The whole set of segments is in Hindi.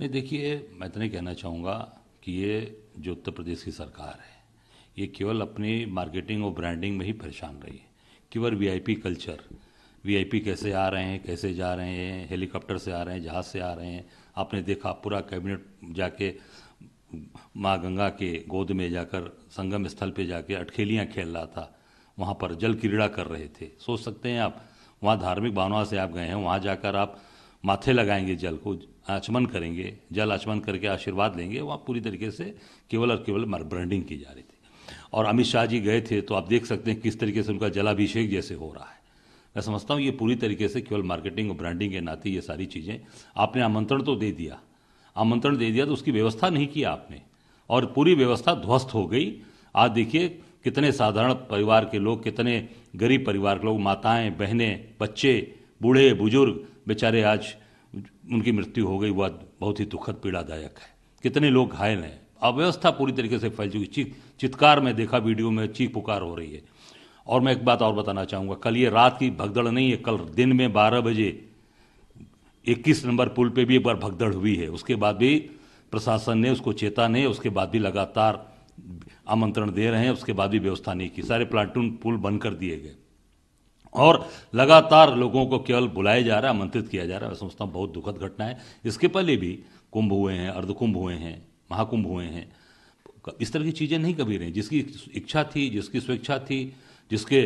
नहीं, देखिए, मैं तो नहीं कहना चाहूँगा कि ये जो उत्तर प्रदेश की सरकार है ये केवल अपनी मार्केटिंग और ब्रांडिंग में ही परेशान रही है। केवल वीआईपी कल्चर, वीआईपी कैसे आ रहे हैं, कैसे जा रहे हैं, हेलीकॉप्टर से आ रहे हैं, जहाज़ से आ रहे हैं। आपने देखा पूरा कैबिनेट जाके माँ गंगा के गोद में जाकर संगम स्थल पे जाके अटखेलियाँ खेल रहा था, वहाँ पर जल क्रीड़ा कर रहे थे। सोच सकते हैं आप, वहाँ धार्मिक भावना से आप गए हैं, वहाँ जाकर आप माथे लगाएंगे, जल को आचमन करेंगे, जल आचमन करके आशीर्वाद लेंगे। वहाँ पूरी तरीके से केवल और केवल ब्रांडिंग की जा रही थी। और अमित शाह जी गए थे तो आप देख सकते हैं किस तरीके से उनका जलाभिषेक जैसे हो रहा है। मैं समझता हूँ ये पूरी तरीके से केवल मार्केटिंग और ब्रांडिंग के नाते ये सारी चीज़ें, आपने आमंत्रण तो दे दिया, आमंत्रण दे दिया तो उसकी व्यवस्था नहीं किया आपने, और पूरी व्यवस्था ध्वस्त हो गई। आज देखिए कितने साधारण परिवार के लोग, कितने गरीब परिवार के लोग, माताएं, बहनें, बच्चे, बूढ़े बुजुर्ग बेचारे, आज उनकी मृत्यु हो गई। वह बहुत ही दुखद पीड़ादायक है। कितने लोग घायल हैं। अव्यवस्था पूरी तरीके से फैल चुकी। चित्कार में देखा, वीडियो में चीख पुकार हो रही है। और मैं एक बात और बताना चाहूँगा, कल ये रात की भगदड़ नहीं है, कल दिन में 12 बजे 21 नंबर पुल पे भी एक बार भगदड़ हुई है। उसके बाद भी प्रशासन ने उसको चेता नहीं, उसके बाद भी लगातार आमंत्रण दे रहे हैं, उसके बाद भी व्यवस्था नहीं की। सारे प्लाटून पुल बंद कर दिए गए और लगातार लोगों को केवल बुलाया जा रहा है, आमंत्रित किया जा रहा है। मैं समझता हूँ बहुत दुखद घटना है। इसके पहले भी कुंभ हुए हैं, अर्धकुंभ हुए हैं, महाकुंभ हुए हैं। इस तरह की चीज़ें नहीं कभी रही। जिसकी इच्छा थी, जिसकी स्वेच्छा थी, जिसके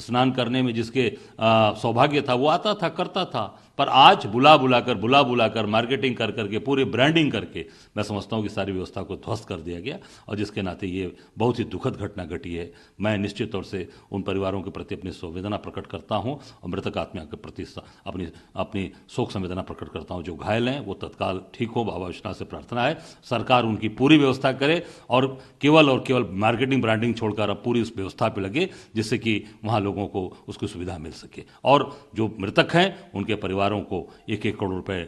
स्नान करने में जिसके सौभाग्य था, वो आता था, करता था। पर आज बुला बुलाकर मार्केटिंग कर करके, पूरी ब्रांडिंग करके, मैं समझता हूँ कि सारी व्यवस्था को ध्वस्त कर दिया गया। और जिसके नाते ये बहुत ही दुखद घटना घटी है। मैं निश्चित तौर से उन परिवारों के प्रति अपनी संवेदना प्रकट करता हूँ और मृतक आत्मा के प्रति अपनी शोक संवेदना प्रकट करता हूँ। जो घायल हैं वो तत्काल ठीक हो, बाबा विश्वनाथ से प्रार्थना है। सरकार उनकी पूरी व्यवस्था करे और केवल मार्केटिंग ब्रांडिंग छोड़कर अब पूरी उस व्यवस्था पर लगे, जिससे कि वहाँ लोगों को उसकी सुविधा मिल सके। और जो मृतक हैं उनके परिवारों को 1-1 करोड़ रुपए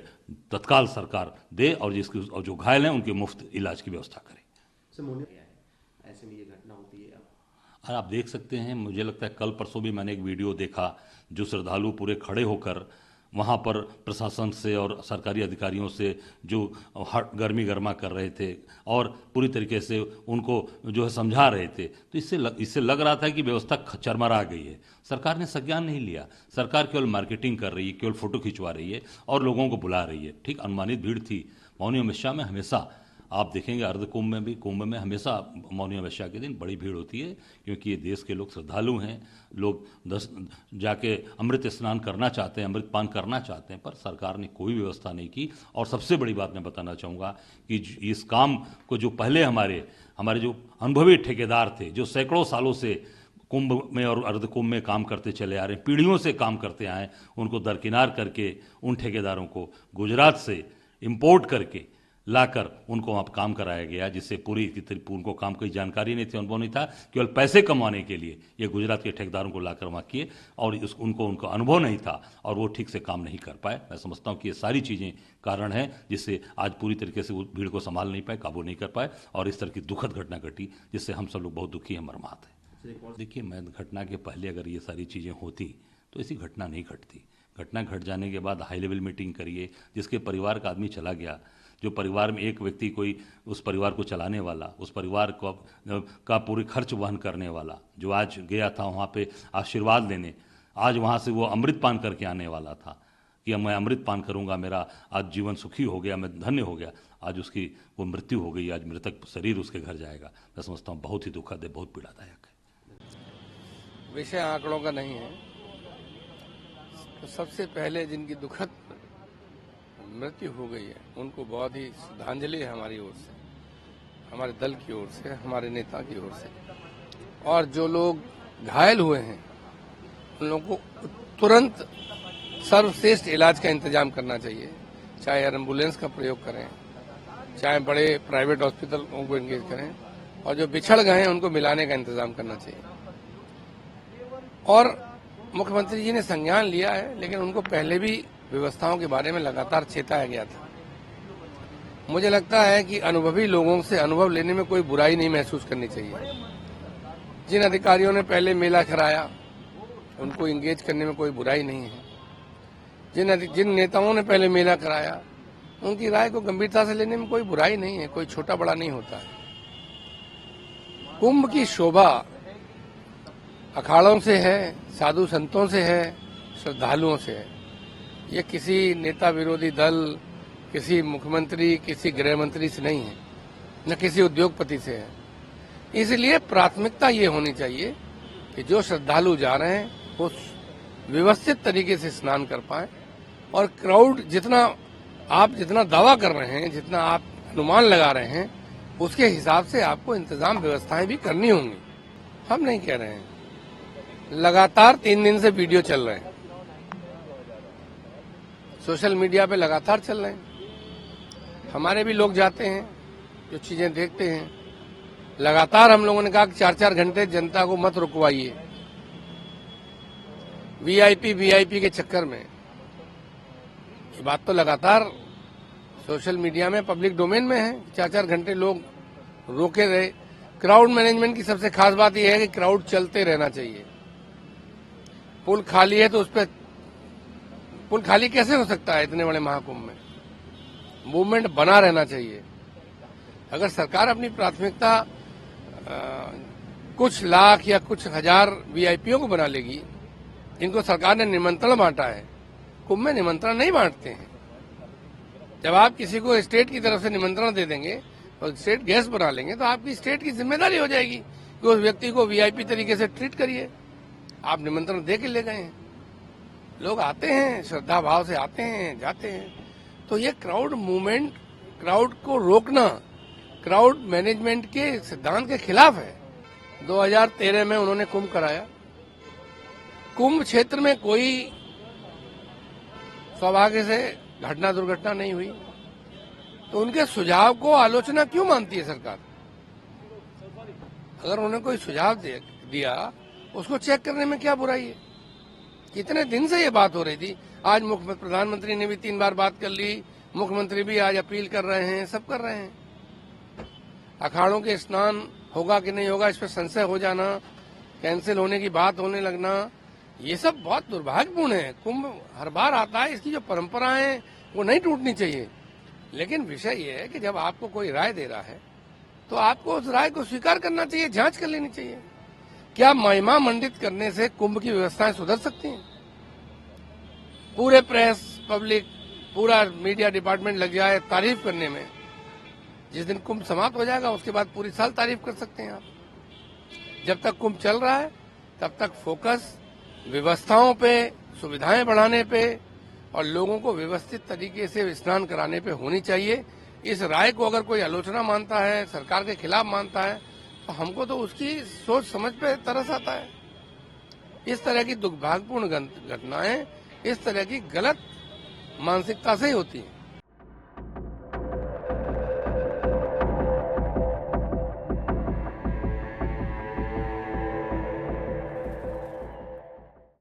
तत्काल सरकार दे, और जो घायल हैं उनके मुफ्त इलाज की व्यवस्था करे। ऐसे में ये घटना होती है। और आप देख सकते हैं, मुझे लगता है कल परसों भी मैंने एक वीडियो देखा, जो श्रद्धालु पूरे खड़े होकर वहाँ पर प्रशासन से और सरकारी अधिकारियों से जो गर्मी गर्मा कर रहे थे और पूरी तरीके से उनको जो है समझा रहे थे। तो इससे लग रहा था कि व्यवस्था चरमरा गई है। सरकार ने संज्ञान नहीं लिया। सरकार केवल मार्केटिंग कर रही है, केवल फोटो खिंचवा रही है और लोगों को बुला रही है। ठीक अनुमानित भीड़ थी। मौनी अमित शाह में हमेशा आप देखेंगे, अर्धकुंभ में भी, कुंभ में हमेशा मौनी अमावस्या शाह के दिन बड़ी भीड़ होती है, क्योंकि ये देश के लोग श्रद्धालु हैं। लोग जाके अमृत स्नान करना चाहते हैं, अमृत पान करना चाहते हैं, पर सरकार ने कोई व्यवस्था नहीं की। और सबसे बड़ी बात मैं बताना चाहूँगा कि इस काम को जो पहले हमारे जो अनुभवी ठेकेदार थे, जो सैकड़ों सालों से कुंभ में और अर्धकुंभ में काम करते चले आ रहे हैं, पीढ़ियों से काम करते आए, उनको दरकिनार करके उन ठेकेदारों को गुजरात से इम्पोर्ट करके लाकर उनको वहाँ काम कराया गया, जिससे उनको काम की जानकारी नहीं थी, अनुभव नहीं था। केवल पैसे कमाने के लिए ये गुजरात के ठेकेदारों को लाकर वहाँ किए और उनको अनुभव नहीं था और वो ठीक से काम नहीं कर पाए। मैं समझता हूँ कि ये सारी चीज़ें कारण हैं जिससे आज पूरी तरीके से उस भीड़ को संभाल नहीं पाए, काबू नहीं कर पाए और इस तरह की दुखद घटना घटी, जिससे हम सब लोग बहुत दुखी हैं, मर्माहत हैं। देखिए, मैं घटना के पहले अगर ये सारी चीज़ें होती तो ऐसी घटना नहीं घटती। घटना घट जाने के बाद हाई लेवल मीटिंग करिए, जिसके परिवार का आदमी चला गया, जो परिवार में एक व्यक्ति कोई उस परिवार को चलाने वाला, उस परिवार का पूरे खर्च वहन करने वाला, जो आज गया था वहाँ पे आशीर्वाद लेने, आज वहाँ से वो अमृत पान करके आने वाला था कि मैं अमृत पान करूँगा, मेरा आज जीवन सुखी हो गया, मैं धन्य हो गया। आज उसकी वो मृत्यु हो गई। आज मृतक शरीर उसके घर जाएगा। मैं समझता हूँ बहुत ही दुखद है, बहुत पीड़ादायक है। विषय आंकड़ों का नहीं है। तो सबसे पहले जिनकी दुखद मृत्यु हो गई है उनको बहुत ही श्रद्धांजलि है हमारी ओर से, हमारे दल की ओर से, हमारे नेता की ओर से। और जो लोग घायल हुए हैं उन लोगों को तुरंत सर्वश्रेष्ठ इलाज का इंतजाम करना चाहिए। चाहे एम्बुलेंस का प्रयोग करें, चाहे बड़े प्राइवेट हॉस्पिटलों को एंगेज करें, और जो बिछड़ गए हैं उनको मिलाने का इंतजाम करना चाहिए। और मुख्यमंत्री जी ने संज्ञान लिया है, लेकिन उनको पहले भी व्यवस्थाओं के बारे में लगातार चेताया गया था। मुझे लगता है कि अनुभवी लोगों से अनुभव लेने में कोई बुराई नहीं महसूस करनी चाहिए। जिन अधिकारियों ने पहले मेला कराया उनको एंगेज करने में कोई बुराई नहीं है। जिन नेताओं ने पहले मेला कराया उनकी राय को गंभीरता से लेने में कोई बुराई नहीं है, कोई छोटा बड़ा नहीं होता है। कुंभ की शोभा अखाड़ों से है, साधु संतों से है, श्रद्धालुओं से है। ये किसी नेता विरोधी दल, किसी मुख्यमंत्री, किसी गृह मंत्री से नहीं है, न किसी उद्योगपति से है। इसलिए प्राथमिकता ये होनी चाहिए कि जो श्रद्धालु जा रहे हैं वो व्यवस्थित तरीके से स्नान कर पाए, और क्राउड जितना दावा कर रहे हैं, जितना आप अनुमान लगा रहे हैं, उसके हिसाब से आपको इंतजाम व्यवस्थाएं भी करनी होंगी। हम नहीं कह रहे हैं, लगातार 3 दिन से वीडियो चल रहे हैं, सोशल मीडिया पे लगातार चल रहे हैं। हमारे भी लोग जाते हैं, जो चीजें देखते हैं। लगातार हम लोगों ने कहा कि 4-4 घंटे जनता को मत रुकवाइए वीआईपी के चक्कर में। ये बात तो लगातार सोशल मीडिया में, पब्लिक डोमेन में है। 4-4 घंटे लोग रोके रहे। क्राउड मैनेजमेंट की सबसे खास बात यह है कि क्राउड चलते रहना चाहिए। पुल खाली है तो उस पर पुल खाली कैसे हो सकता है इतने बड़े महाकुंभ में? मूवमेंट बना रहना चाहिए। अगर सरकार अपनी प्राथमिकता कुछ लाख या कुछ हजार वीआईपीओ को बना लेगी, जिनको सरकार ने निमंत्रण बांटा है, कुंभ में निमंत्रण नहीं बांटते हैं। जब आप किसी को स्टेट की तरफ से निमंत्रण दे देंगे और स्टेट गेस्ट बना लेंगे, तो आपकी स्टेट की जिम्मेदारी हो जाएगी कि उस व्यक्ति को वीआईपी तरीके से ट्रीट करिए। आप निमंत्रण दे के ले गए हैं, लोग आते हैं, श्रद्धा भाव से आते हैं, जाते हैं। तो ये क्राउड मूवमेंट, क्राउड को रोकना क्राउड मैनेजमेंट के सिद्धांत के खिलाफ है। 2013 में उन्होंने कुंभ कराया। कुंभ क्षेत्र में कोई सौभाग्य से घटना दुर्घटना नहीं हुई, तो उनके सुझाव को आलोचना क्यों मानती है सरकार? अगर उन्होंने कोई सुझाव दिया, उसको चेक करने में क्या बुराई है? कितने दिन से ये बात हो रही थी। आज प्रधानमंत्री ने भी 3 बार बात कर ली, मुख्यमंत्री भी आज अपील कर रहे हैं, सब कर रहे हैं। अखाड़ों के स्नान होगा कि नहीं होगा, इस पर संशय हो जाना, कैंसिल होने की बात होने लगना, ये सब बहुत दुर्भाग्यपूर्ण है। कुंभ हर बार आता है, इसकी जो परंपराएं वो नहीं टूटनी चाहिए। लेकिन विषय ये है कि जब आपको कोई राय दे रहा है तो आपको उस राय को स्वीकार करना चाहिए, जांच कर लेनी चाहिए। क्या महिमा मंडित करने से कुंभ की व्यवस्थाएं सुधर सकती हैं? पूरे प्रेस, पब्लिक, पूरा मीडिया डिपार्टमेंट लग जाए तारीफ करने में, जिस दिन कुंभ समाप्त हो जाएगा उसके बाद पूरी साल तारीफ कर सकते हैं आप। जब तक कुंभ चल रहा है तब तक फोकस व्यवस्थाओं पे, सुविधाएं बढ़ाने पे और लोगों को व्यवस्थित तरीके से स्नान कराने पे होनी चाहिए। इस राय को अगर कोई आलोचना मानता है, सरकार के खिलाफ मानता है, तो हमको तो उसकी सोच समझ पे तरस आता है। इस तरह की दुर्भाग्यपूर्ण घटनाएं इस तरह की गलत मानसिकता से ही होती है।